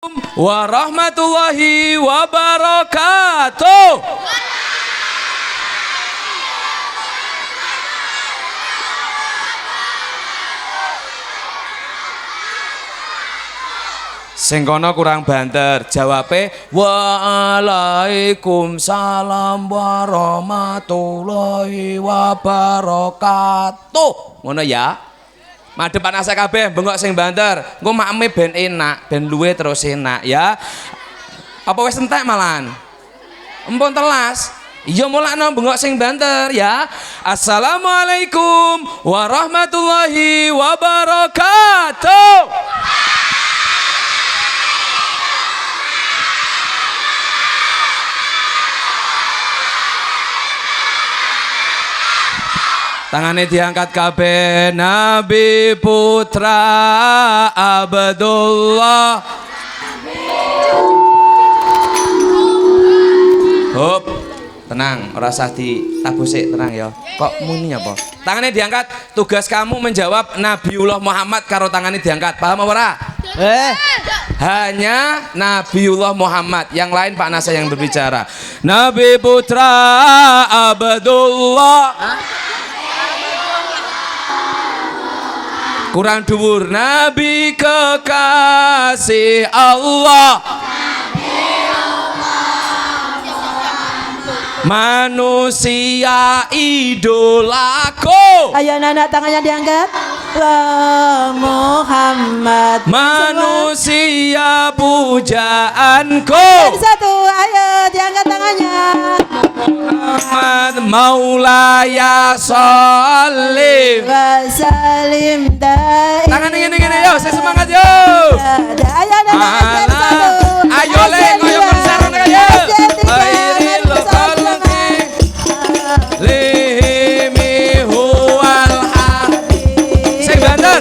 Warahmatullahi wabarakatuh. Sing kono kurang banter, jawabe waalaikumsalam warahmatullahi wabarakatuh. Ngono ya. Madhep anak saya kabeh bengok sing banter. Engko makme ben enak, ben luwe terus enak ya. Apa wis entek malahan? Empun telas. Iya mulakno bengok sing banter ya. Assalamualaikum warahmatullahi wabarakatuh. Tangannya diangkat kabeh. Nabi putra Abdullah. Hop, tenang, ora usah ditabusik, tenang ya. Kok muni apa? Tangannya diangkat. Tugas kamu menjawab Nabiullah Muhammad karo tangannya diangkat. Paham apa ora? Hanya Nabiullah Muhammad, yang lain Pak Nasa yang berbicara. Nabi putra Abdullah. Kurang dhuwur. Nabi kekasih Allah, manusia idolaku. Ayo anak tangannya diangkat. Muhammad, manusia pujaanku. satu, ayo diangkat tangannya. Muhammad maulaya sholli Wasalim da'i. tangan ini yo, saya semangat yo. Ayo anak Ayo le koyo konser ayo. Khairil khalqi lihimi huwal habib. Sing banter.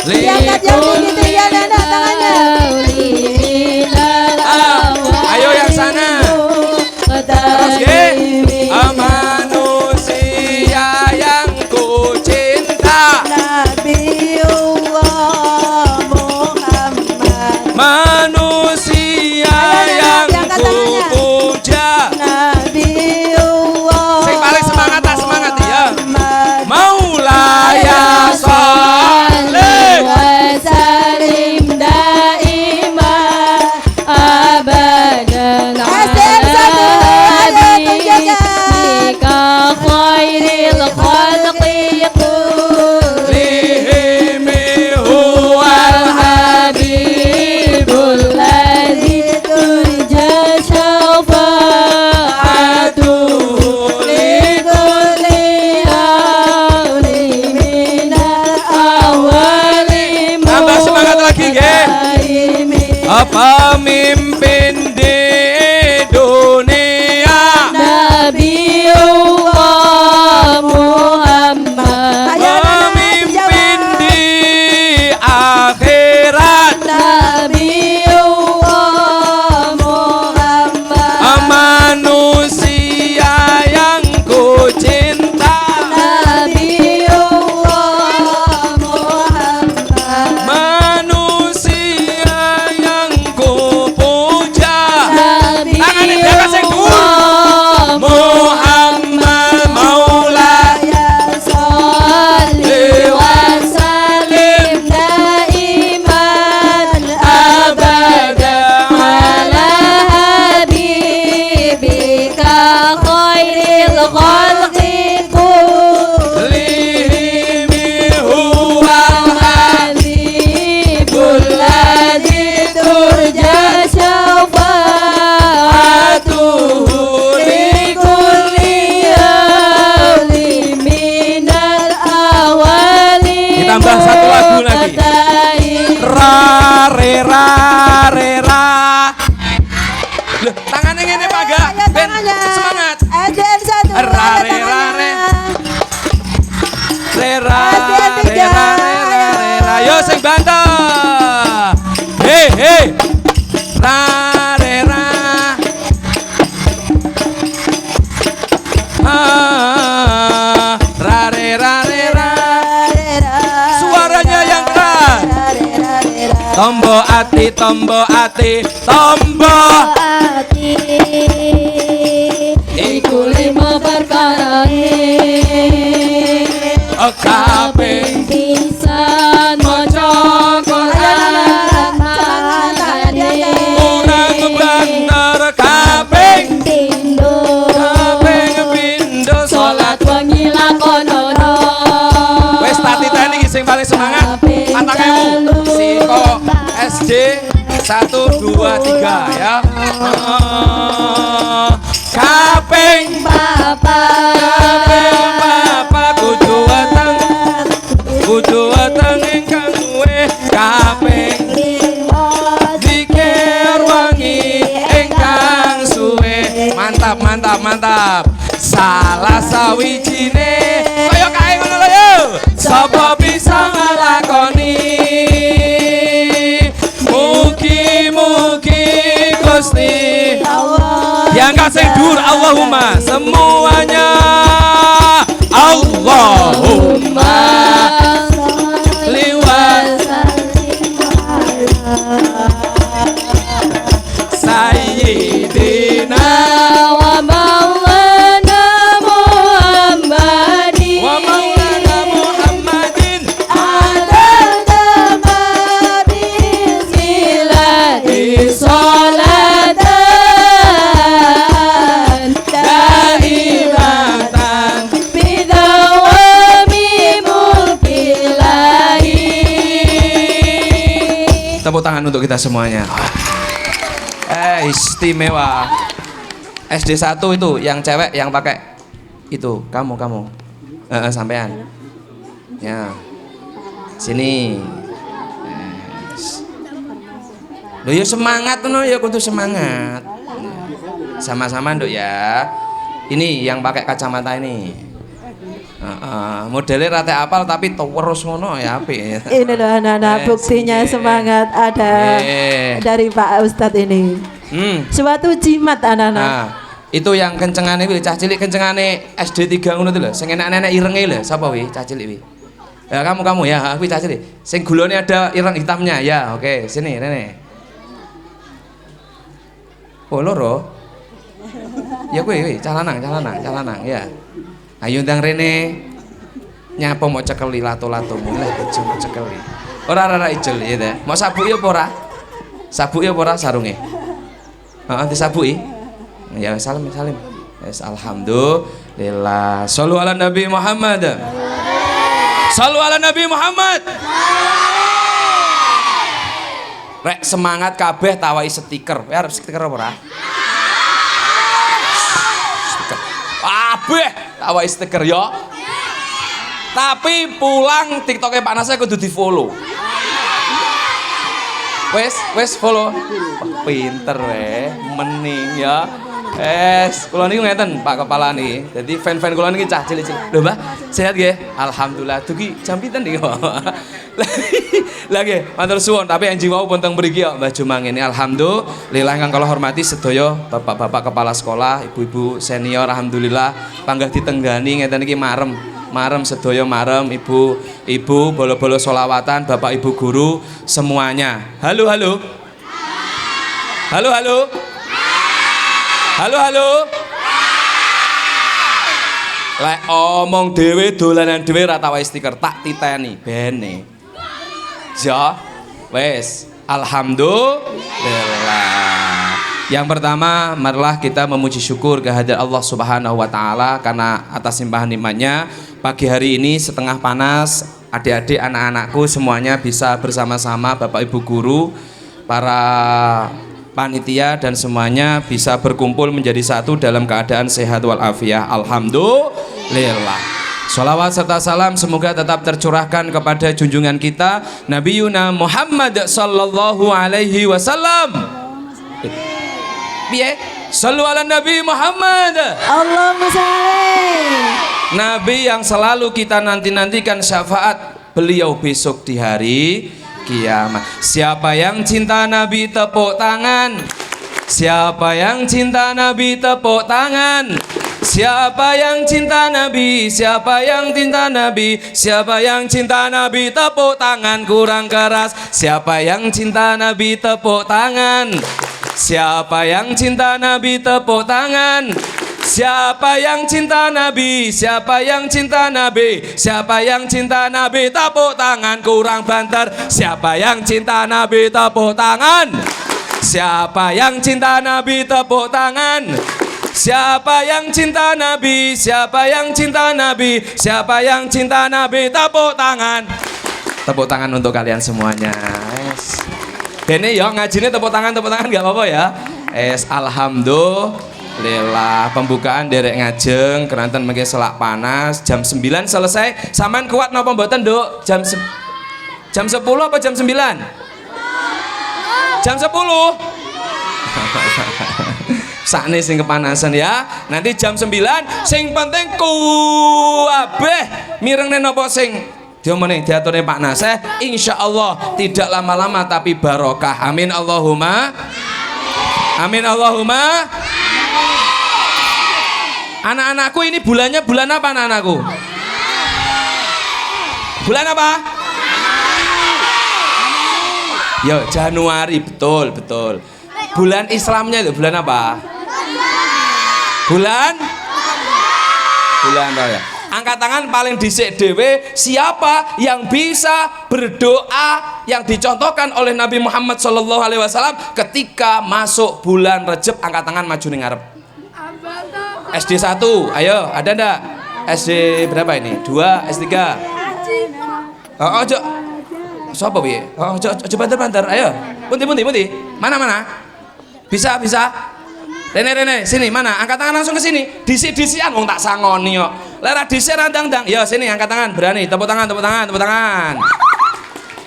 Diangkat yang begitu ya anak tangannya. Ayo yang sana. Terus ye. Manusia yang ku cinta, Nabiullah Muhammad, manusia yang ku puja. Nabiullah. Sing paling semangat tak semangat ya. Muhammad. Maulaya sholli wasalim da'iman abadan ala habibika khairil khalqi lihimi huwal habibul ladzi turja syafa'atuhu likulli awli minal awali. Tambah semangat lagi nggih. Apa mimpin di dunia, Nabiullah Muhammad, pemimpin di akhirat, Nabiullah Muhammad, manusia yang ku cinta, Nabiullah Muhammad, manusia yang ku puja. Tangannya di atas yang dhuwur. Nabiullah Muhammad maulaya sholli wasallim daiman abadan ala habibika khairil khalqi lihimi huwal habibul ladzi turja syafa'atuhu likulli awli minal awali. Ditambah satu lagu lagi. Ra re ra re ra. Loh, tangannya ngene Pak Ga. Ayo Ben tangannya. semangat. Aden satu. Ra, ayo re, ra, tangannya. re. Re ra Aden re tiga, ra re ra re ra. Yo sing banter. Hei hei. Ra re ra. Ra re ra re ra. tombo ati, tombo ati, tombo ati iku lima perkarane kaping pisan maca Quran matane urang banter kaping pindho pindho salat wengi lakonono wis tatiteni iki sing paling semangat 4.000 siko SD 1 2 3 ya kaping papa kudu weteng ingkang luwih kaping zikir wangi ingkang suwe mantap mantap mantap salah sawijine kaya kae ngono lho yo sapa bisa nglakoni mugi-mugi Gusti yang kasih dur Allahumma semuanya Allahumma liwat Sayyidina wa maulana Muhammadin wa maulana Muhammadin silati sholatan daimatan bidawami mulkilahi. tepuk tangan untuk kita semuanya. Istimewa. SD 1 itu yang cewek yang pakai itu kamu sampean ya sini lo ya semangat no ya kudu semangat sama-sama nduk ya ini yang pakai kacamata ini modelnya rata apal tapi terus ngono ya apik. Ini loh anak-anak buktinya semangat ada dari Pak Ustadz ini. Suatu jimat anak-anak. Nah, itu yang kencengane kuwi cah cilik kencengane SD 3 ngono lho. Sing enak-enak irenge lho, sapa wi? Cah cilik wi. Ya kamu ya, kuwi cah cilik. Sing gulone ada ireng hitamnya. Ya, oke, sini Rene. Oh, loro. Ya kuwi cah lanang ya. Ayo ndang Rene. Nyapa mau cekeli lato-lato mulai ijul cekeli. Ora ijul ya ta. Mau sabuk ya apa ora? Sabuk ya apa ora sarunge? Heeh, disabuki. Ya salim. Yes, alhamdulillah. Shallu ala Nabi Muhammad. Shallu ala Nabi Muhammad. Rek semangat kabeh tawai stiker. Ya arep stiker apa ora? Stiker. Kabeh tawai stiker ya. Tapi pulang TikToknya Pak Nasya kudu di-follow. Wes follow. Pinter mening ya. Kula niku ngeten Pak Kepala niki. Dadi fan-fan kula niki cah cilik-cilik. Lho Mbah, sehat nggih? Alhamdulillah. Dugi jam pinten niki? Lah nggih, matur suwun tapi anjing wau pun teng mriki ya Mbah Jumang ini. Alhamdulillah ingkang kula hormati sedaya bapak-bapak kepala sekolah, ibu-ibu senior alhamdulillah panggah ditenggani ngeten iki marem sedaya marem ibu bolo-bolo solawatan bapak ibu guru semuanya. Halo lek omong dhewe dolanan dhewe ra tawai stiker tak titeni bene ja wes alhamdulillah. Yang pertama, marilah kita memuji syukur kehadirat Allah Subhanahu wa taala karena atas limpahan nikmatnya pagi hari ini setengah panas adik-adik anak-anakku semuanya bisa bersama-sama Bapak Ibu guru, para panitia dan semuanya bisa berkumpul menjadi satu dalam keadaan sehat walafiat. Alhamdulillah. Sholawat serta salam semoga tetap tercurahkan kepada junjungan kita Nabi Yuna Muhammad sallallahu alaihi wasallam. Piye? Shallu ala Nabi Muhammad. Allahumma sholli. Nabi yang selalu kita nanti-nantikan syafaat beliau besok di hari kiamat. Siapa yang cinta Nabi tepuk tangan. Siapa yang cinta Nabi tepuk tangan. Siapa yang cinta Nabi? Siapa yang cinta Nabi? Siapa yang cinta Nabi? Tepuk tangan kurang keras. Siapa yang cinta Nabi? Tepuk tangan. Siapa yang cinta Nabi? Tepuk tangan. Siapa yang cinta Nabi? Siapa yang cinta Nabi? Siapa yang cinta Nabi? Tepuk tangan kurang banter. Siapa yang cinta Nabi? Tepuk tangan. Siapa yang cinta Nabi? Tepuk tangan. Siapa yang cinta Nabi? Siapa yang cinta Nabi? Siapa yang cinta Nabi? Tepuk tangan. Tepuk tangan untuk kalian semuanya. Yes. Dene ya ngajine tepuk tangan gak apa-apa ya. Alhamdulillah pembukaan derek ngajeng keranten mengke selak panas jam 9 selesai. Saman kuat napa mboten, Nduk? Jam 10 apa jam 9? Jam 10. Sakne sing kepanasan ya. Nanti jam 9 sing penting kuwabeh mirengne napa sing diomone diaturne Pak Naseh, insyaallah tidak lama-lama tapi barokah. Amin Allahumma. Amin Allahumma. Anak-anakku ini bulannya bulan apa anak-anakku? Bulan apa? Yo, Januari, betul. Bulan Islamnya itu bulan apa? Bulan apa ya? Angkat tangan paling dhisik dhewe, siapa yang bisa berdoa yang dicontohkan oleh Nabi Muhammad SAW ketika masuk bulan Rejab, angkat tangan maju ning ngarep. SD 1, ayo, ada ndak? SD berapa ini? 2, S3. Ojo. Sopo piye? Ojo banter, ayo. Pundi. Mana? Bisa. Rene, sini mana? Angkat tangan langsung ke sini. Disi-disian wong tak sangoni kok. Lera dhisik randang-dang. Yo sini angkat tangan, berani. Tepuk tangan.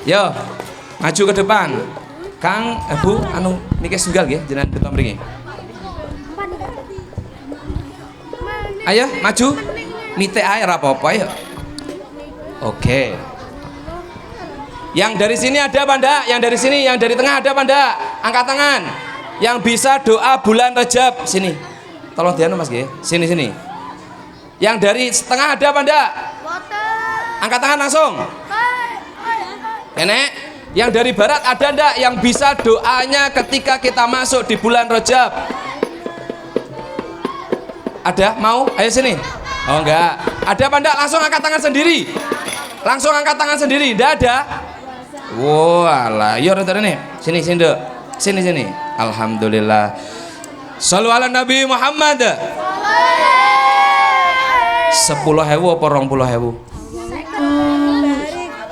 Yo. Maju ke depan. Kang, Bu, niki sunggal nggih jenengan beto mriki. Ayo, maju. Mite ae ora apa-apa ya. Oke. Yang dari sini ada apa ndak? Yang dari sini, yang dari tengah ada apa ndak? Angkat tangan. Yang bisa doa bulan Rajab, sini. Tolong dianu Mas nggih. Sini. Yang dari tengah ada apa ndak? Angkat tangan langsung. Nenek, yang dari barat ada ndak yang bisa doanya ketika kita masuk di bulan Rajab? Ada? Mau? Ayo sini. Oh enggak. Ada apa ndak? Langsung angkat tangan sendiri. Ndak ada? Walah, yo rene. Sini, Nduk. Sini. Alhamdulillah. Shallu ala Nabi Muhammad. 10.000 apa 20.000?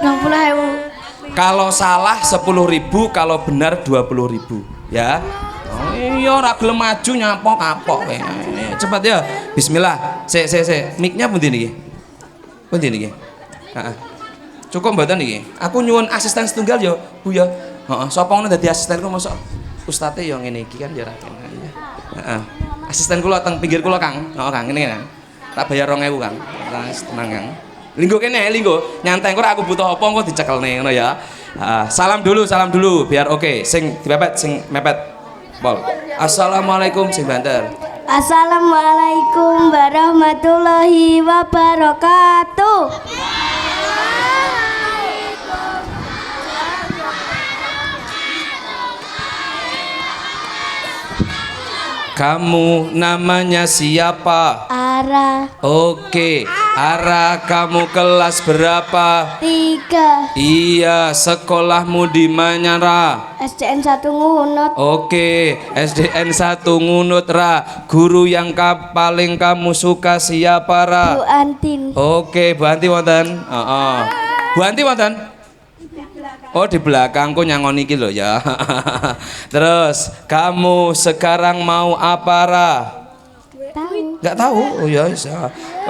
20.000. Kalau salah 10.000, kalau benar 20.000, ya. Oh iya ora gelem maju nyapa kapok. Cepat ya. Bismillah. Sik. Mic-nya pundi niki? Heeh. Cukup mboten niki? Aku nyuwun asisten setunggal ya, Bu ya. Heeh, sapa ngono dadi asistenku mosok ustate yo ngene iki kan ya ra kene. Heeh. Asisten kula teng pinggir kula, Kang. Heeh, Kang, ngene Kang. Tak bayar 2.000, Kang. Tenang, Kang. Linggo kene, nyantai kok aku butuh apa kok dicekelne ngono ya. Salam dulu biar oke. Sing dipepet, sing mepet. Pol. Assalamualaikum sing banter. Assalamualaikum warahmatullahi wabarakatuh. Kamu namanya siapa? Ara. Oke, Ara, kamu kelas berapa? 3. Iya, sekolahmu di mana, Ra? SDN 1 Ngunut. Oke, SDN 1 Ngunut, Ra. Guru yang paling kamu suka siapa, Ra? Bu Antin. Oke, Bu Anti wonten? Heeh. Bu Anti wonten? Oh, di belakangku nyangon iki lho ya. Terus, kamu sekarang mau apa, Ra? Tahu. Enggak tahu. Oh ya wis.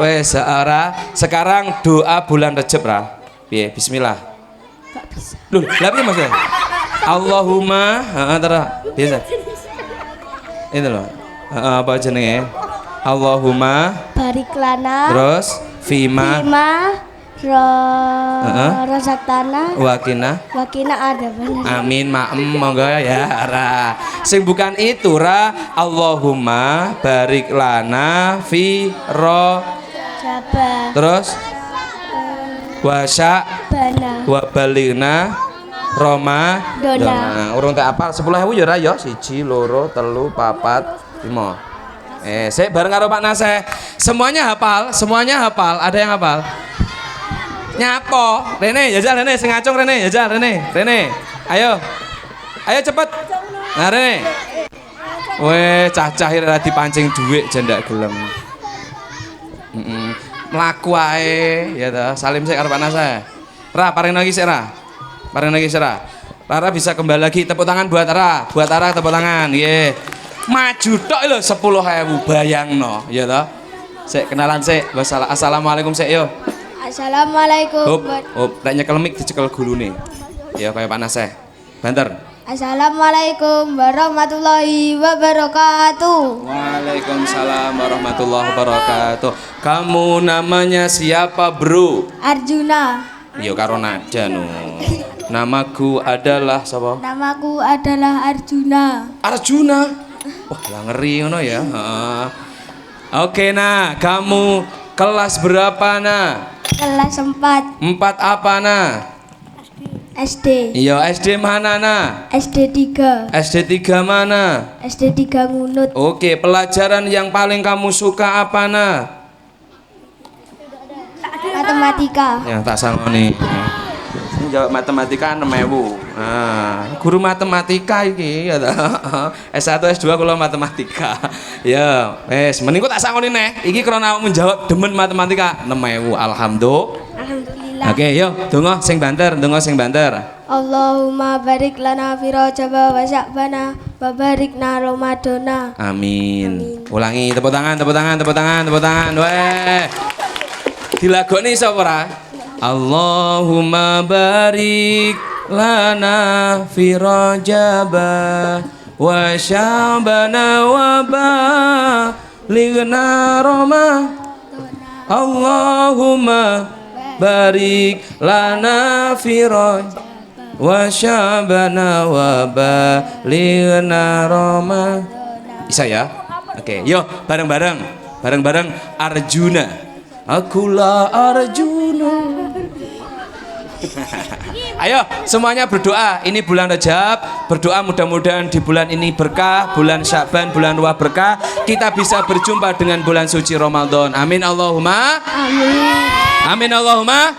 Wes, Ra. Sekarang doa bulan Rejab, Ra. Piye? Bismillah. Enggak bisa. Loh, lha piye Mas? Allahumma, heeh, Ra. Biasa. Ini loh. Apa jenenge? Allahumma Barik lana. terus fima Rozaktana Wakina. wakina ada bener. Amin maem monggo ya Ra. Sing bukan itu Ra. Allahumma barik lana fi ro. Jaba Terus wasya bana wa baligna Roma Dona. Urung tak apal 10.000 ya Ra ya. 1 2 3 4 5. Sik bareng karo Pak Naseh. Semuanya hafal, semuanya hafal. Ada yang hafal? Nyapo? Rene, jajal Rene, sing ngacung Rene, jajal Rene. Rene. Ayo. Ayo cepet. Nah Rene. Weh, cah-cah ora dipancing dhuwit jendak gelem. Mlaku ae ya ta. Salim sik karo Pak Naseh. Ra, paring lagi sik Ra. Paring lagi sik Ra. Ra bisa kembali lagi. Tepuk tangan buat Ra. Buat Ra tepuk tangan. Nggih. Maju tok lho 10.000 bayangno ya ta. Sik kenalan sik. Assalamualaikum sik yo. Assalamualaikum. Lek nyekel mic dicekel gulune. Ya kaya Pak Naseh. Banter. Assalamualaikum warahmatullahi wabarakatuh. Waalaikumsalam warahmatullahi wabarakatuh. Kamu namanya siapa, Bro? Arjuna. Yo karo nada no. Namaku adalah sapa? Namaku adalah Arjuna. Arjuna. Wah, lah ngeri ngono ya. Heeh. Oke, nah, kamu kelas berapa, nah? Kelas 4 4 apa, nah? SD. Iya, SD mana, nah? SD 3. SD 3 mana? SD 3 Ngunut. Oke, pelajaran yang paling kamu suka apa, nah? Matematika. Ya, tak sangoni. Ini jawab matematika 6.000. Nah, guru matematika iki ya ta. S1 S2 kula matematika. Ya, wes mending kok tak sangoni neh. Iki krana menjawab demen matematika 6.000. Alhamdulillah. Oke, yuk donga sing banter, donga sing banter. Allahumma barik lana fi Rajaba wa Sya'bana wa barikna Ramadana. Amin. Ulangi tepuk tangan, tepuk tangan, tepuk tangan, tepuk tangan. Weh. Dilagoni sapa ora? Allahumma barik lana fi Rajaba wa Sya'bana wa balighna Roma. Allahumma barik lana fi Rajaba wa Sya'bana wa balighna Roma. Bisa ya? Oke, yuk bareng-bareng. Bareng-bareng Arjuna. Akulah Arjuna. Ayo semuanya berdoa. Ini bulan Rajab. Berdoa mudah-mudahan di bulan ini berkah. Bulan Sya'ban, bulan Wah berkah. Kita bisa berjumpa dengan bulan suci Ramadan. Amin Allahumma. Amin. Amin Allahumma.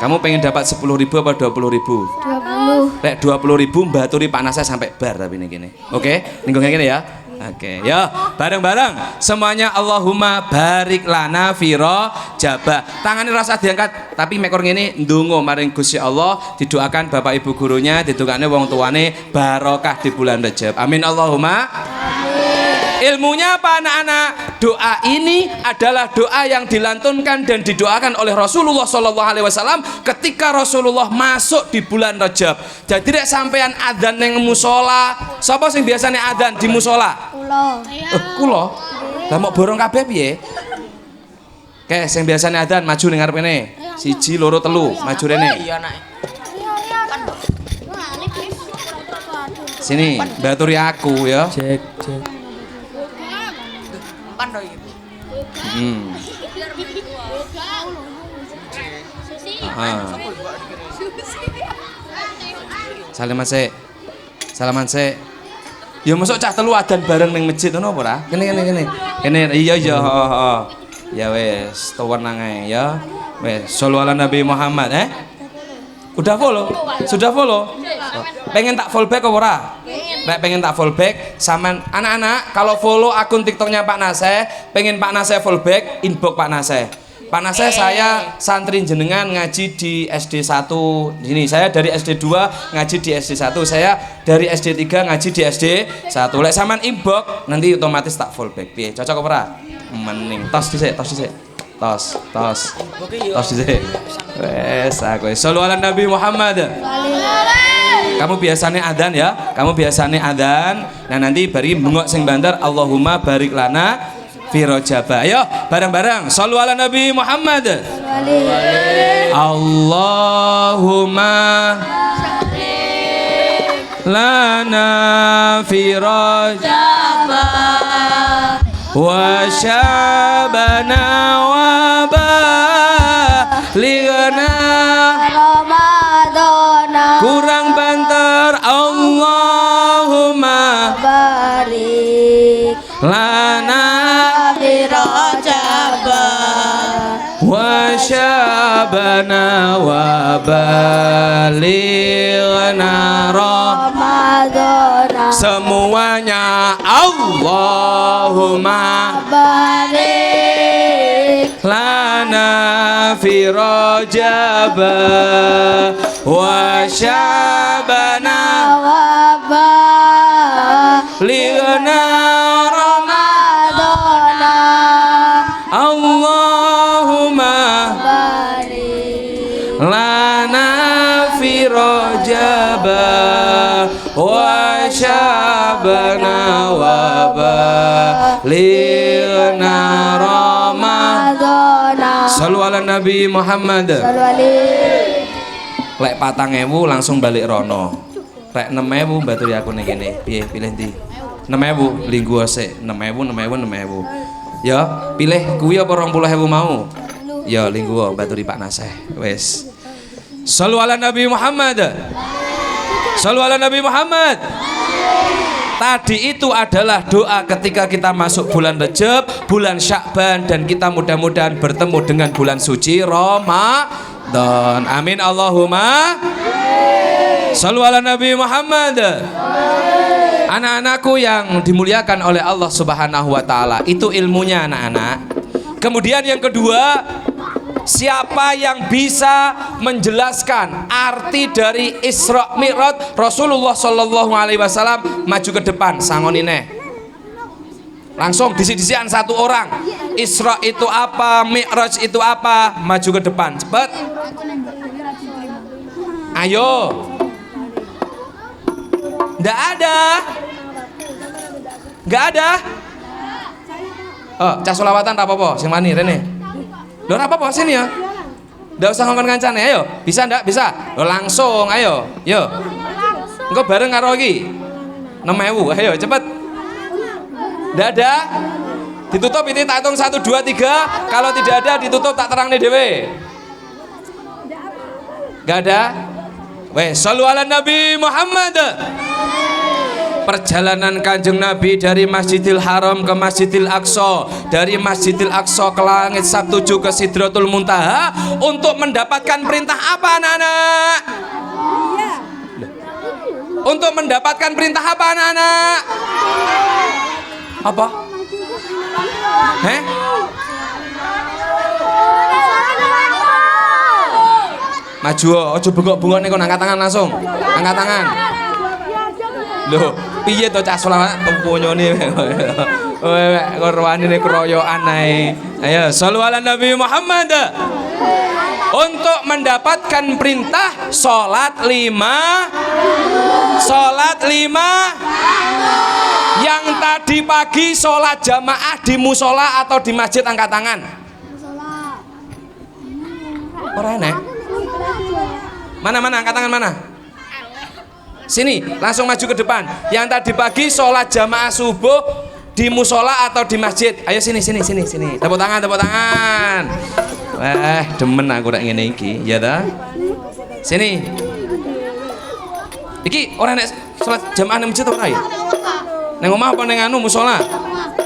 Kamu pengen dapat 10.000 apa 20.000? 20. Lek 20.000 mbaturi Pak Naseh sampai bar tapi ini gini. Oke? Ning ngene ya. Oke, ya bareng-bareng semuanya Allahumma barik lana fi Rajaba. Tangannya rasa diangkat tapi mekor ngene ndonga maring Gusti Allah, didoakan Bapak Ibu gurunya, didoakane wong tuane barokah di bulan Rajab. Amin Allahumma. Ilmunya apa anak-anak? Doa ini adalah doa yang dilantunkan dan didoakan oleh Rasulullah SAW ketika Rasulullah masuk di bulan Rajab. Jadi rek sampean adzan ning musola. Sapa sing biasane adzan di musola? Kulo. Kulo. Lah mok borong kabeh piye? Oke, sing biasane adzan maju ning ngarep kene. 1 2 3 maju rene. Iya, Nak. Sini, baturi aku ya. Cek, cek. Salaman sik. Salaman sik. Ya mosok cah telu adan bareng ning masjid ngono apa ora? Kene. Kene iya iya, heeh. Ya wis, tuwenang ae ya. Wis, shollu ala Nabi Muhammad, Udah follow? Sudah follow? Pengen tak follow back apa ora? Nek pengen tak follow back, sampean anak-anak kalau follow akun TikToknya Pak Naseh, pengen Pak Naseh follow back, inbox Pak Naseh. Pak Naseh, saya santri jenengan ngaji di SD 1. Ini saya dari SD 2 ngaji di SD 1. Saya dari SD 3 ngaji di SD 1. Lek sampean inbox nanti otomatis tak follow back. Piye? Cocok apa ora? Mending tos dhisik. Tos dhisik. Wes aku. Shollu ala Nabi Muhammad. Kamu biasanya adzan ya. Nah nanti bari bengok sing banter Allahumma barik lana fi fi Rajab. Ayo bareng-bareng shallu ala Nabi Muhammad. Allahumma lana fi Rajab wa syabana wa balighna Ramadana kurang banter. Allahumma barik lana fi Rajab wa syabana wa balighna Ramadana semuanya. Allahumma barik lana fi Rajab wa syabana wa lighna Ramadana Allahumma barik lana fi Rajab wa syabana wa balighna Ramadana Shallu ala Nabi Muhammad. Lek 4.000 langsung balik rono. Lek 6.000 baturi aku ning kene. Piye pilih ndi? 6.000 linggo sik. 6.000. Ya, pilih kuwi apa 20.000 mau? Ya linggo baturi Pak Naseh. Wis. Shallu ala Nabi Muhammad. Shallu ala Nabi Muhammad. Tadi itu adalah doa ketika kita masuk bulan Rajab, bulan Sya'ban, dan kita mudah-mudahan bertemu dengan bulan suci Ramadan. Amin Allahumma. Shallu ala Nabi Muhammad. Anak-anakku yang dimuliakan oleh Allah Subhanahu wa taala, itu ilmunya anak-anak. Kemudian yang kedua, siapa yang bisa menjelaskan arti dari Isra Mi'raj Rasulullah Shallallahu Alaihi Wasallam? Maju ke depan, sangonine. Langsung disik-disikan satu orang. Isra itu apa? Mi'raj itu apa? Maju ke depan, cepet. Ayo. Nggak ada. Nggak ada. Oh, cah solawatan apa-apa? Sing mani rene. Loh apa-apa sini ya? Nggak usah ngomong kancane, ayo. Bisa ndak? Bisa. Loh langsung, ayo. Yo. Engko bareng karo iki. 6.000, ayo cepet. Ndak ada? Ditutup ini tak hitung 1 2 3. Kalau tidak ada ditutup tak terang nih dhewe. Nggak ada? Wes, shallu ala Nabi Muhammad. Perjalanan Kanjeng Nabi dari Masjidil Haram ke Masjidil Aqsa, dari Masjidil Aqsa ke langit Sabtuju ke Sidratul Muntaha untuk mendapatkan perintah apa anak-anak? Untuk mendapatkan perintah apa anak-anak? Apa? Heh? Maju, ojo bengok-bengok nih, kau angkat tangan langsung, angkat tangan. Loh, piye to cah selawat temponyone kok rowane keroyokan ae. Ayo shallu ala Nabi Muhammad. Untuk mendapatkan perintah salat 5 yang tadi pagi salat jamaah di musola atau di masjid, angkat tangan. Ora enak. Mana angkat tangan mana? Sini, langsung maju ke depan. Yang tadi pagi sholat jamaah subuh di musola atau di masjid. Ayo sini. Tepuk tangan. Wah, demen aku rak ngene iki, ya ta? Sini. Iki ora nek sholat jamaah nang masjid ora ya? Nang omah apa nang anu musola?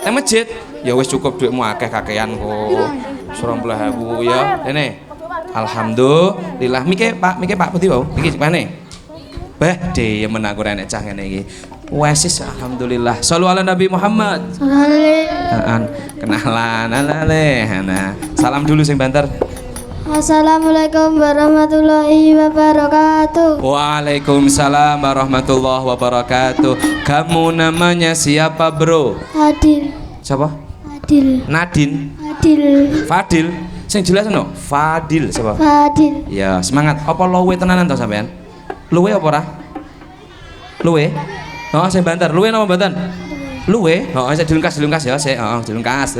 Nang masjid. Ya wis cukup duitmu akeh kakean kok. 20.000 ya. Rene. Alhamdulillah. Mike Pak Putih wae. Iki mana? Bah, dia menaku renek cah ngene iki. Wasis alhamdulillah. Shallu ala Nabi Muhammad. Kenalan alale. Nah, salam dulu sing banter. Assalamualaikum warahmatullahi wabarakatuh. Waalaikumsalam warahmatullahi wabarakatuh. Kamu namanya siapa, Bro? Adil. Siapa? Adil. Nadine. Adil. Fadil. Sing jelas no? Fadil siapa? Fadil. Ya, semangat. Apa lowe tenanan to sampean? Luwe apa ora? Luwe? Oh, sing banter. Luwe napa mboten? Luwe? Saya dilungkas ya, dilungkas.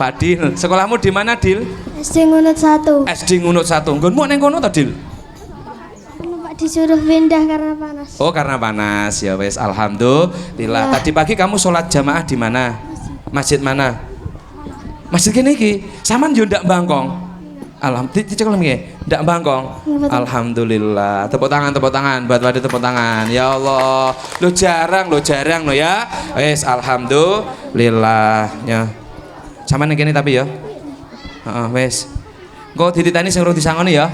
Fadil, sekolahmu di mana, Dil? SD Ngunut 1. SD Ngunut 1. Nggonmu neng kono ta, Dil? Pak disuruh pindah karena panas. Oh, karena panas. Ya wes, alhamdulillah. Ya. Tadi pagi kamu sholat jamaah di mana? Masjid mana? Masjid kene iki. Saman yo ndak bangkong. Alhamdulillah, dicekel nggih. Ndak bangkong. Alhamdulillah. Tepuk tangan buat Fadil, tepuk tangan. Ya Allah. Lo jarang lo ya. Wes, alhamdulillah. Ya. Sama ning kene tapi ya. Heeh, wis. Engko dititani sing urung disangoni ya.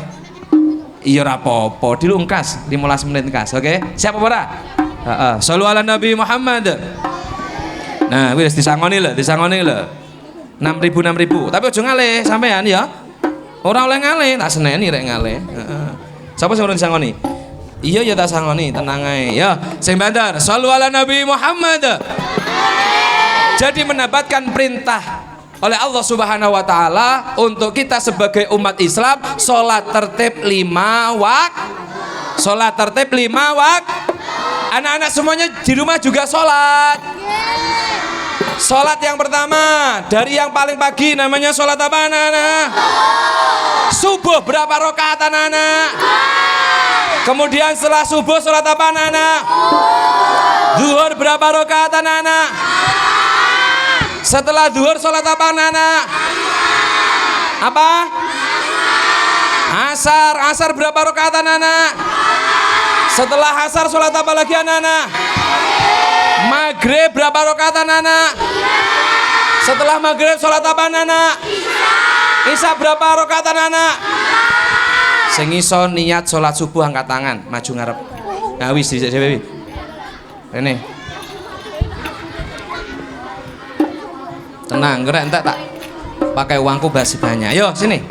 Iya ora apa-apa, dilungkas 15 menit kas, oke? Siap apa ora? Heeh. Shallu ala Nabi Muhammad. Nah, wis disangoni lho. 6.000. Tapi aja ngalih sampean ya. Ora oleh ngalih, tak seneni rek ngalih. Heeh. Sapa sing urung disangoni? Iya ya tak sangoni, tenang ae. Ya, sing banter. Shallu ala Nabi Muhammad. Jadi mendapatkan perintah oleh Allah Subhanahu wa taala untuk kita sebagai umat Islam salat tertib 5 waktu. Salat tertib 5 waktu. Anak-anak semuanya di rumah juga salat. Salat yang pertama dari yang paling pagi namanya salat apa, anak-anak? Subuh berapa rakaat, anak-anak? Kemudian setelah subuh salat apa, anak-anak? Zuhur berapa rakaat, anak-anak? Setelah zuhur sholat apa, anak-anak? Apa? Asar berapa rakaat, anak-anak? Setelah asar sholat apa lagi, anak-anak? Maghrib berapa rakaat, anak-anak? Setelah maghrib sholat apa, anak-anak? Isya berapa rakaat, anak-anak? Sing iso niat sholat subuh angkat tangan, maju ngarep. Nah wis dhewe. Rene. Tenang, entek tak pakai uangku masih banyak. Yo sini.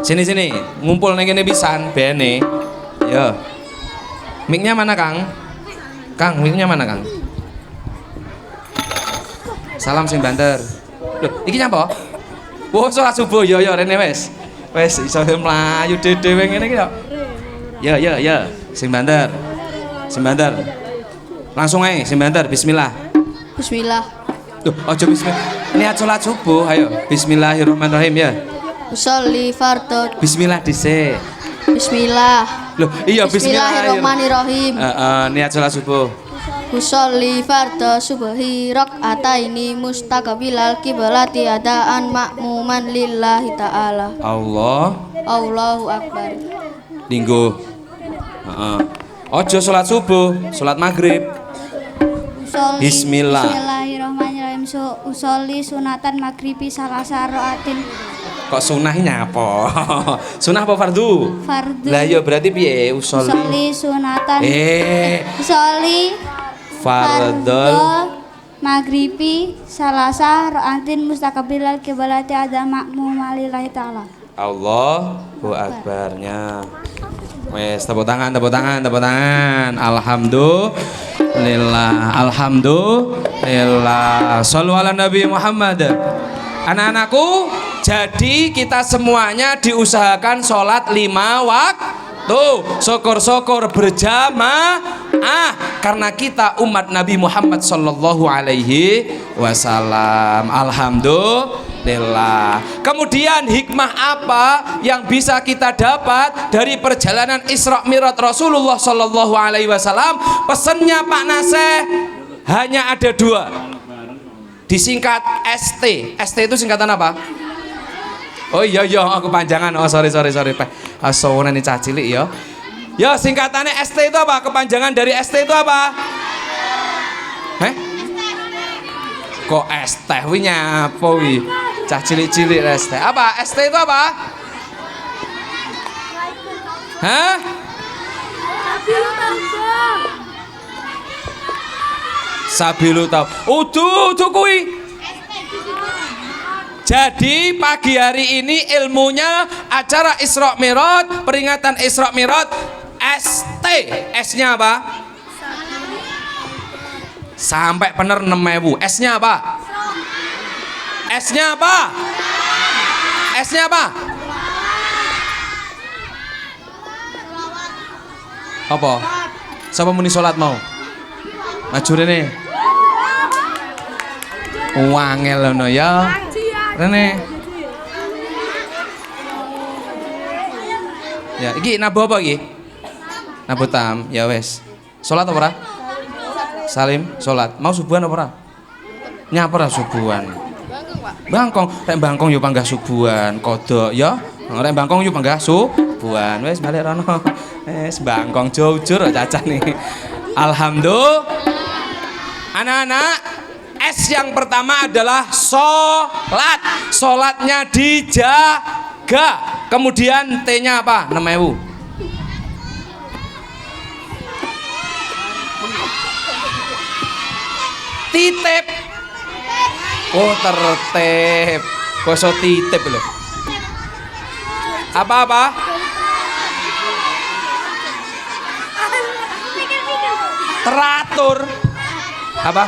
Sini ngumpul neng kene pisan bene. Yo. Mic-nya mana, Kang? Kang, mic-nya mana, Kang? Salam sing banter. Loh, iki nyapa? Wo salat subuh yo rene wis. Wis iso mlayu dhewe ngene iki yo. Ya. Sing banter. Langsung ae sing banter, bismillah. Bismillah. Tuh, ojo bismillah. Niat sholat subuh, ayo. Bismillahirrahmanirrahim ya. Usolli fardhu. Bismillah dhisik. Bismillah. Loh, iya Bismillahirrahmanirrahim. Niat sholat subuh. Usolli fardhu subhi rak'ataini mustaqbilal qiblati adaan ma'muman lillahi ta'ala. Allahu akbar. Dinggo. Ojo sholat subuh, sholat maghrib. Bismillahirrahmanirrahim. Usolli sunatan maghribi salasa ra'atin. Kok sunahnya apa? Sunah apa fardu? Fardu. Lah iya berarti piye Usolli sunatan. Usolli fardul maghribi salasa ra'atin mustaqbilal qiblati ada makmum lillahi ta'ala. Allahu akbarnya. Wes tepuk tangan. Alhamdulillah. Shallu ala Nabi Muhammad. Anak-anakku, jadi kita semuanya diusahakan sholat 5 waktu. Syukur-syukur berjamaah karena kita umat Nabi Muhammad sallallahu alaihi wasallam. Alhamdulillah. Kemudian hikmah apa yang bisa kita dapat dari perjalanan Isra Mi'raj Rasulullah sallallahu alaihi wasallam? Pesannya Pak Naseh hanya ada 2. Disingkat ST. ST itu singkatan apa? Oh iya aku panjangan. Oh sorry Pak. Asonan ini cah cilik ya. Ya singkatannya ST itu apa? Kepanjangan dari ST itu apa? Kok ST wi nyapa wi? Cah cilik-cilik ST. Apa? ST itu apa? Sabilu tau. Udu kuwi. Jadi pagi hari ini ilmunya acara Isra Mi'raj, peringatan Isra Mi'raj ST. S-nya apa? Sampai bener 6.000. S-nya apa? S-nya apa? S-nya apa? Apa? Siapa muni sholat mau? Maju rene. Wangel ngono ya. Rene. Ya, iki nabuh apa iki? Nabuh tam, ya wes. Salat apa ora? Salim, salat. Mau subuhan apa ora? Nyapa ora subuhan? Bangkong, rek bangkong yo panggah subuhan, kodok ya. Rek bangkong yo panggah subuhan. Wes balik rono. Wes bangkong jujur cacah nih. Alhamdulillah. Anak-anak, S yang pertama adalah sholat. Sholatnya dijaga. Kemudian T-nya apa? 6.000. Titip. Oh tertib. Koso titip loh. Apa-apa? Teratur. Apa?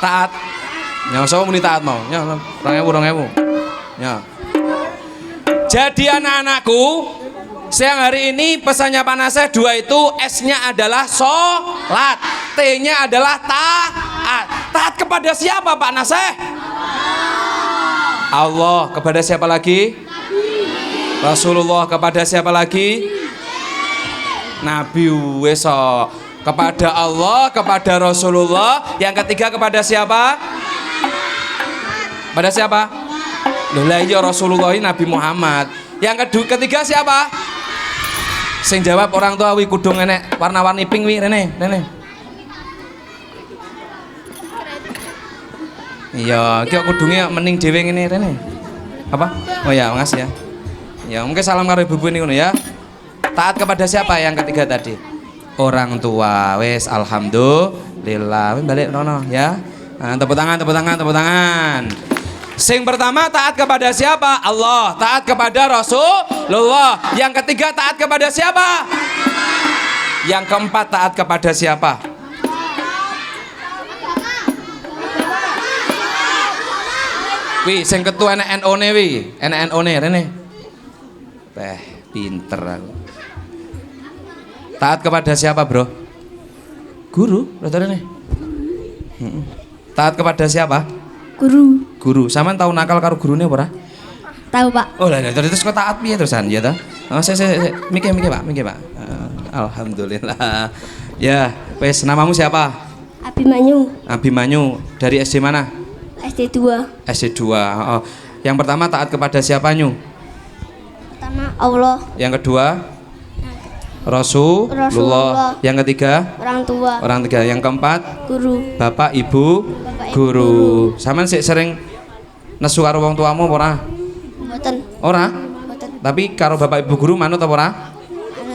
Taat. Ya, so muni taat mau. Ya, 2.000. Ya. Jadi anak-anakku, siang hari ini pesannya Pak Naseh 2 itu S-nya adalah sholat, T-nya adalah taat. Taat kepada siapa Pak Naseh? Allah. Kepada siapa lagi? Rasulullah. Kepada siapa lagi? Nabi weso. Kepada Allah, kepada Rasulullah. Yang ketiga kepada siapa? Pada siapa? Loh lah iya Rasulullah ini Nabi Muhammad. Yang ketiga siapa? Sing jawab orang tua wi kudung enek warna-warni pink wi rene. Iya, iki kudunge mending dhewe ngene rene. Apa? Oh ya, makasih ya. Ya, mungkin salam karo ibu ini ngono ya. Taat kepada siapa yang ketiga tadi? Orang tua. Wes alhamdulillah. Balik rono ya. Nah, tepuk tangan. Sing pertama taat kepada siapa? Allah. Taat kepada Rasulullah. Yang ketiga taat kepada siapa? Yang keempat taat kepada siapa? Wi, sing ketua enek NO-ne wi. Enek NO-ne rene. Pinter aku. Taat kepada siapa, Bro? Guru, rata rene. Taat kepada siapa? Guru. Sampean tahu nakal karo gurune ora? Tahu, Pak. Oh, lah terus kok taat piye terusan ya ta? Oh, mikir Pak. Alhamdulillah. Ya, wes namamu siapa? Abimanyu. Dari SD mana? SD 2. SD 2. Oh. Yang pertama taat kepada siapa, Nyu? Pertama Allah. Yang kedua Rasulullah. Yang ketiga orang tiga. Yang keempat Guru. Bapak Ibu Guru. Sampeyan sik sering nesu karo wong tuamu apa ora? Mboten. Ora? Tapi karo Bapak Ibu Guru manut apa ora?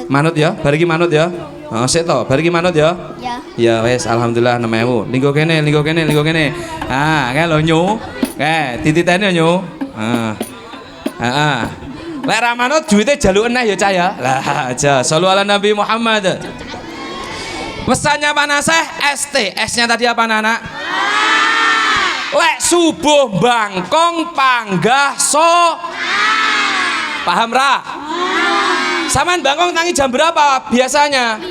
Manut ya, bariki manut ya. Oh, sik to, bariki manut ya. Ya. Ya wes alhamdulillah 6.000. Linggo kene. Ah, kae lho Nyu. Kae tititene Nyu. Lek ra manut duwite jaluk eneh ya cah ya. Lah aja. Shallu ala Nabi Muhammad. Pesannya Pak Naseh ST. S-nya tadi apa anak? Lek subuh bangkong panggah paham ra? Saman bangkong tangi jam berapa biasanya?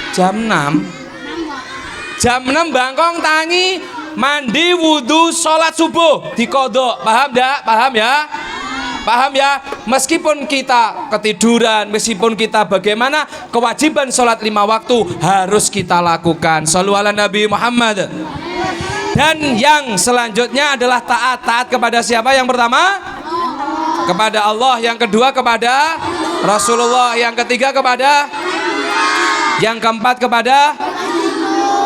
Jam 6. Jam 6 bangkong tangi mandi wudu sholat subuh dikodok. Paham dak? Paham ya? Meskipun kita ketiduran, meskipun kita bagaimana, kewajiban sholat 5 waktu harus kita lakukan. Shallu ala Nabi Muhammad. Dan yang selanjutnya adalah taat. Taat kepada siapa yang pertama? Kepada Allah. Yang kedua kepada Rasulullah. Yang ketiga kepada? Yang keempat kepada?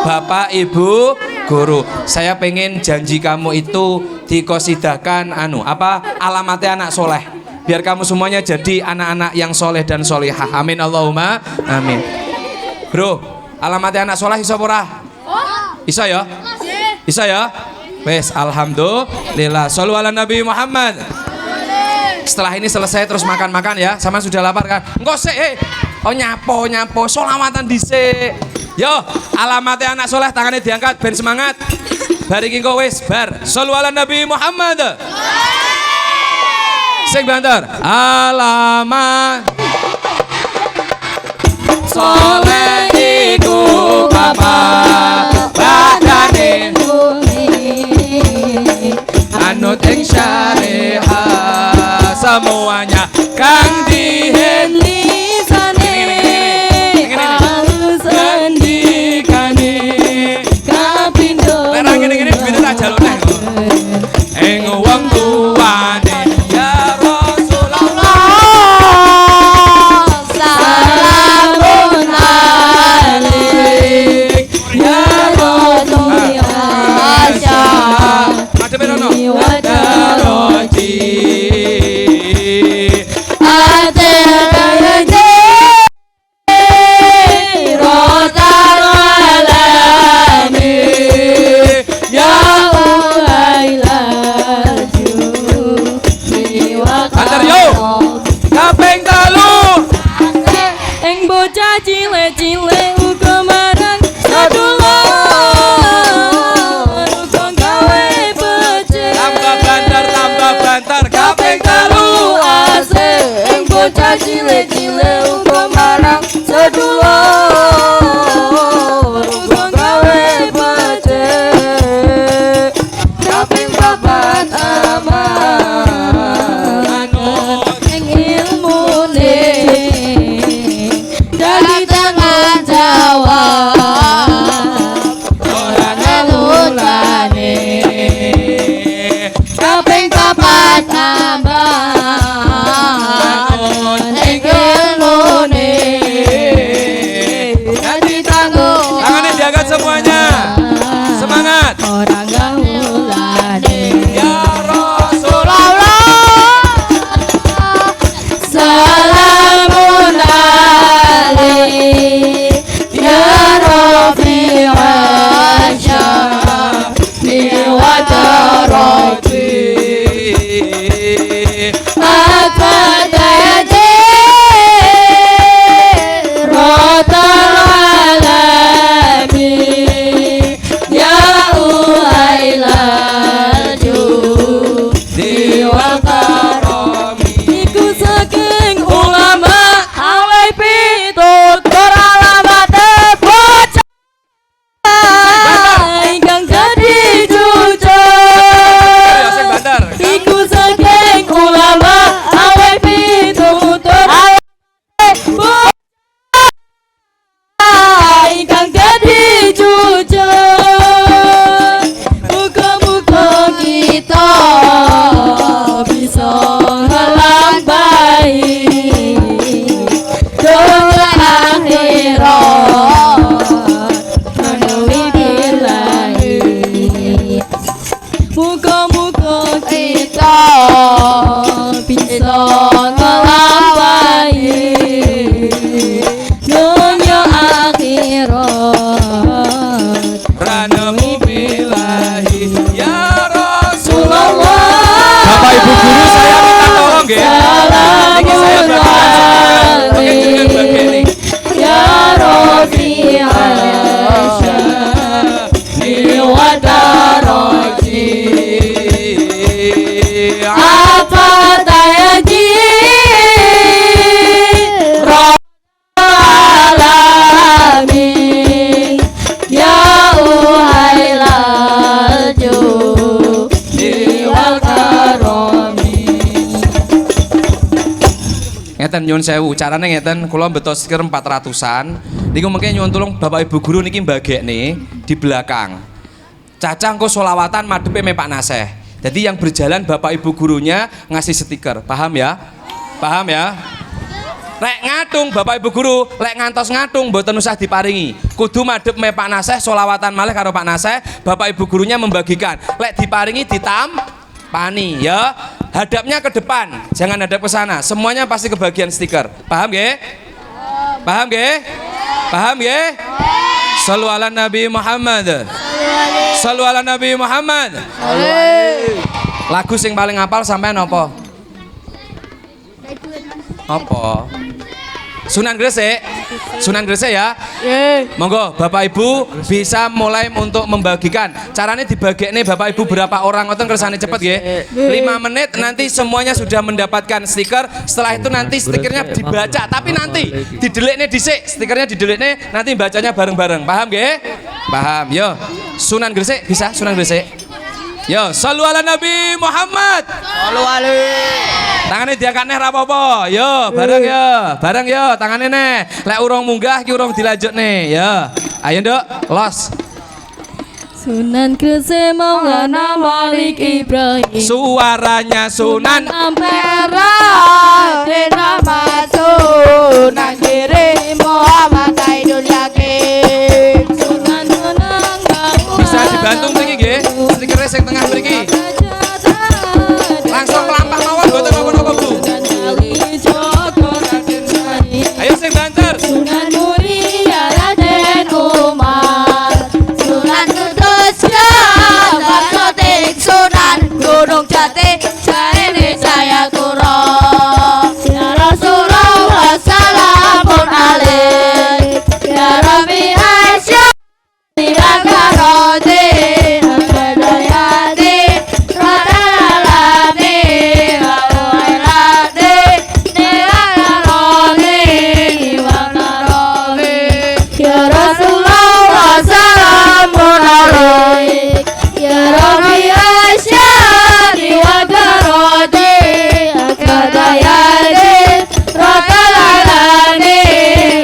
Bapak Ibu Guru. Saya pengen janji kamu itu dikosidakan alamatnya anak soleh. Biar kamu semuanya jadi anak-anak yang soleh dan solehah. Amin Allahumma amin. Bro, alamatnya anak soleh iso ora? Iso ya? Iso ya? Wes alhamdulillah. Shallu ala Nabi Muhammad. Setelah ini selesai terus makan-makan ya. Sama sudah lapar kan? Engko sik oh nyapo sholawatan dhisik. Yo, alamatnya anak soleh tangannya diangkat ben semangat. Bariki engko wis bar. Shallu ala Nabi Muhammad. Sing banter. Alamat soleh iku papa badane anut ing syariah semuanya kang dihen lisane sendikane kapindo lerang ngene-ngene duwite tak jaluk neh ing wong tuane ya Rasulullah salamun alaik ya Rasulullah madhepe rono wadaroti Banter yo kaping 3 ing bocah cilik-cilik uga marang sedulur uga gawe becik tambah banter kaping 3 asik ing bocah cilik-cilik uga marang sedulur uga gawe becik kaping 4 aman ing ilmune dari tangan jawab ora ngelulane kaping 4 aman ing ilmune dari tanggung tangannya diangkat semuanya semangat orang gaulane ya Rasulullah salamun alaik ya Rafi'an syafi wa darati At-Fatayati Rotal alami ya uhailaju diwal karami iku saking ulama awai pitutur alamate bocah ingkang dadi jujur ya sing banter iku saking ulama awai pitutur alamate bocah ingkang dadi jujur muga-muga kita bisa ngelampahi doa akhirat menawi bilahi muga-muga kita bisa ngelampahi dunia akhirat ranamu bilahi ya Rasulullah Bapak Ibu guru saya minta tolong nggih. Niki saya bagian pakai jenengan bagian ini. ya Rafi'an syafi wa darati apa tayaji alamin ya uhailaju diwal karami Ngeten nyuwun sewu, carane ngeten kula beto sekitar 400-an. Niku mengke nyuwun tulung Bapak Ibu guru niki mbagekne di belakang. Cacah engko selawatan madhepe me Pak Naseh. Jadi yang berjalan Bapak Ibu gurunya ngasih stiker. Paham ya? Paham ya? Lek ngatung Bapak Ibu guru, lek ngantos ngatung mboten usah diparingi. Kudu madhep me Pak Naseh selawatan malih karo Pak Naseh, Bapak Ibu gurunya membagikan. Lek diparingi ditampani ya. Hadapnya ke depan, jangan hadap ke sana. Semuanya pasti kebagian stiker. Paham nggih? Paham nggih? Paham nggih? Shallu ala Nabi Muhammad. Shallu ala Nabi Muhammad. Lagu sing paling hafal sampean apa? Apa? Sunan Gresik. Sunan Gresik ya. Monggo Bapak Ibu bisa mulai untuk membagikan. Caranya dibagekne Bapak Ibu berapa orang ngoten kersane cepet nggih. 5 menit nanti semuanya sudah mendapatkan stiker. Setelah itu nanti stikernya dibaca, tapi nanti didelikne dhisik. Stikernya didelikne, nanti bacanya bareng-bareng. Paham nggih? Paham. Yo. Sunan Gresik bisa Sunan Gresik. Yo, shollu ala Nabi Muhammad. Halo alaihi. Tangannya diangkat neh rapopo. Yo, bareng yo. Bareng yo, tangannya neh. Lek urung munggah ki urung dilanjut nih. Yo. Ayo, Nduk, los. Sunan Gresik Maulana Malik Ibrahim. Suaranya Sunan Ampera Nama Sunan Giri Muhammad Aidul Yakin. Sunan bisa dibantu mriki nggih. Stikernya sing tengah mriki. Langsung melampah mawon mboten napa-napa, Bu. Ayo sing banter. Sunan Muria Raden Umar. Sunan Kudus Maksuding Sunan Gunung Jati Jarene saya kuro. Ya Rasulullah salamun alaik. Ya Rabbi Aisyah Ya Karoti Abadayati Radalami Wawailati Niwakaroni Niwakaroni Ya Rasulullah salamun alaik. Ya Rabbi Aisyah Niwakaroti Abadayati Radalami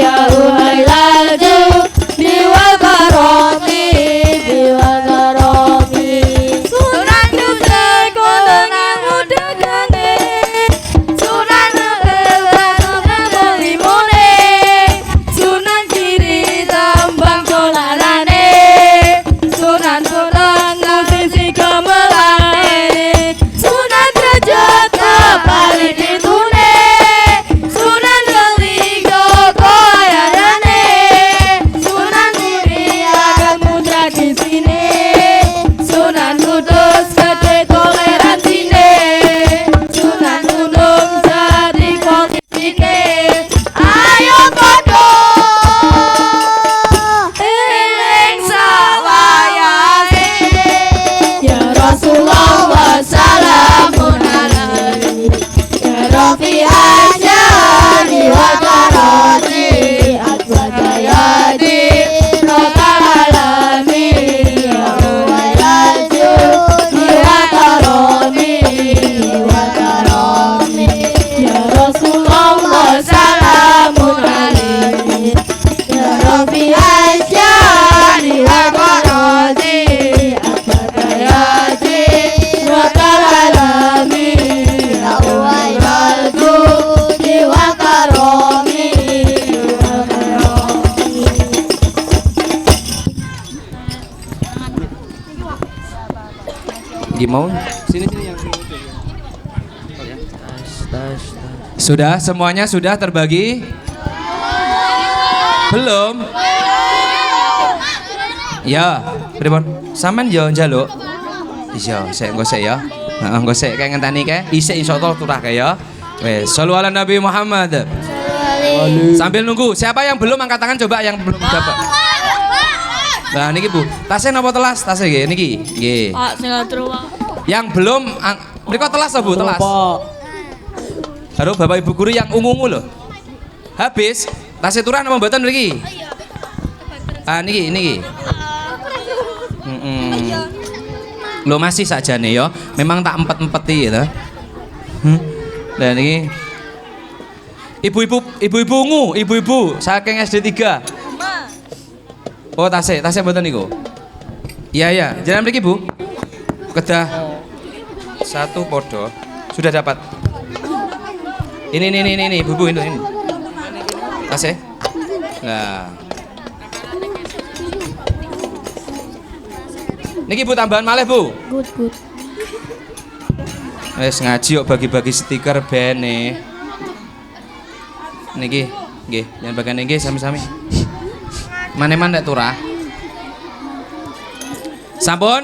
Ya Wawailati Niwakaroni Niwakaroni. Sunan Gresik Gunung Muda Gane. Sunan Gresik Limone. Sunan Giri Tambang Kolarane. Sunan Pulang Sisi Gamelane. Sunan Derajat Kepali Ditune. Sunan Geligo Koyayane. Sunan Muria Muda di sini. Sunan Kudus Gede toleransinya. Sunan Gunung Jati posisine. Ayo podo eling sawayane. Ya Rasulullah salamun alaik. Ya Rabbi ajani wa karati Adwadayadi Rotal alami Ya Wailaju Niwakaroni Niwakaroni. Ya Rasulullah salamun alaik. Ya Rabbi ajani wa karati Adwadayadi Rotal alami Ya Wailaju Niwakaroni Niwakaroni. Gimana? Sini yang sudah semuanya sudah terbagi? Belum? Ya, pripun? Sampean yo njaluk. Iya, sik engko sik ya. Heeh, engko sik kayak ngenteni kae. Isik insyaallah turah kae ya. Wes, shollu ala Nabi Muhammad. Sambil nunggu, siapa yang belum angkat tangan coba yang belum dapat. Nah, niki Bu, tasnya napa telas? Tasnya nggih niki. Nggih. Pak sing atur Yang belum mriko telas to Bu, telas. Halo Bapak Ibu guru yang ungu-ungu loh. Habis, tasnya turah napa mboten mriki? Ah niki. Lo masih saja nih yo, memang tak empet-empeti gitu. Dan ini ibu-ibu ungu, ibu-ibu saking SD 3. Oh tasnya mboten niku. Iya, jangan mriki Bu. Kedah satu podo sudah dapat. Ini ibu ini. Tasnya. Nah. Niki Bu tambahan malih Bu. Good. Wes ngaji kok bagi-bagi stiker bene. Niki, nggih, jangan bagian niki sami-sami. Maneman ndak turah. Sampun.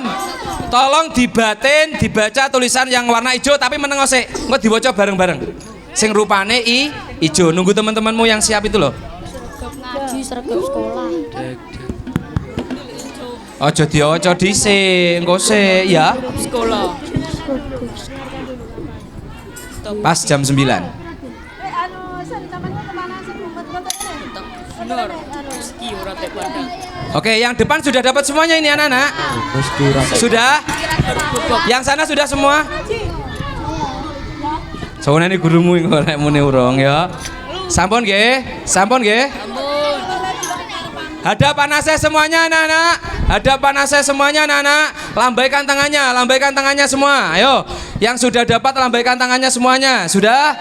Tolong dibatin, dibaca tulisan yang warna hijau tapi menengok sik. Engko diwaca bareng-bareng. Sing rupane Ijo, nunggu teman-temanmu yang siap itu loh. Ngaji sergap sekolah. Ojo dioco dhisik, engko sik ya. Sekolah. Pas jam 9. Bener. Meski ora teh pandang. Oke, yang depan sudah dapat semuanya ini anak-anak? Sudah? Yang sana sudah semua? Soalnya ini gurumu yang nek muni urung ya. Sampun nggih? Sampun nggih? Hadap panasnya semuanya anak-anak. Hadap panasnya semuanya anak-anak. Lambaikan tangannya semua. Ayo, yang sudah dapat lambaikan tangannya semuanya. Sudah?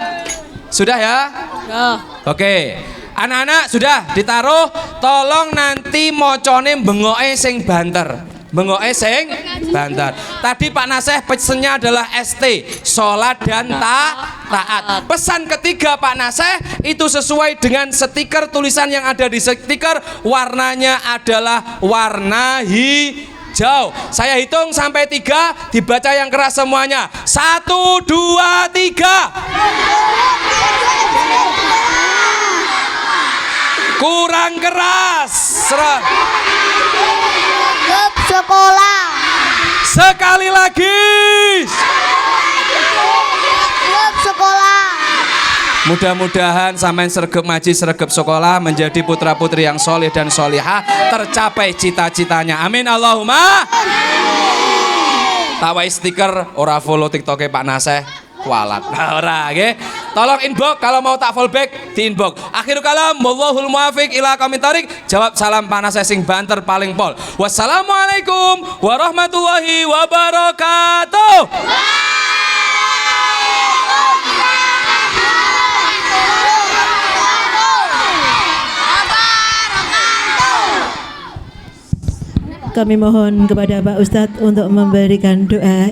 Sudah ya? Ya. Oke. Anak-anak sudah ditaruh, tolong nanti mocone bengoke sing banter. Bengoke sing banter. Tadi Pak Naseh pesennya adalah ST, sholat dan taat. Pesan ketiga Pak Naseh itu sesuai dengan stiker tulisan yang ada di stiker, warnanya adalah warna hijau. Saya hitung sampai 3, dibaca yang keras semuanya. 1, 2, 3. Kurang keras. Sergap sekolah. Sekali lagi. Sergap sekolah. Mudah-mudahan sampean sregep ngaji, sregep sekolah, menjadi putra-putri yang soleh dan solihah, tercapai cita-citanya. Amin Allahumma. Tawai stiker, ora follow TikToknya Pak Naseh. Kualat. Ora nggih. Tolong inbox kalau mau tak fallback di inbox. Akhirul kalam, wallahul muwaffiq ila aqwamit thoriq. Jawab salam panas sing banter paling pol. Wassalamualaikum warahmatullahi wabarakatuh. Kami mohon kepada Pak Ustadz untuk memberikan doa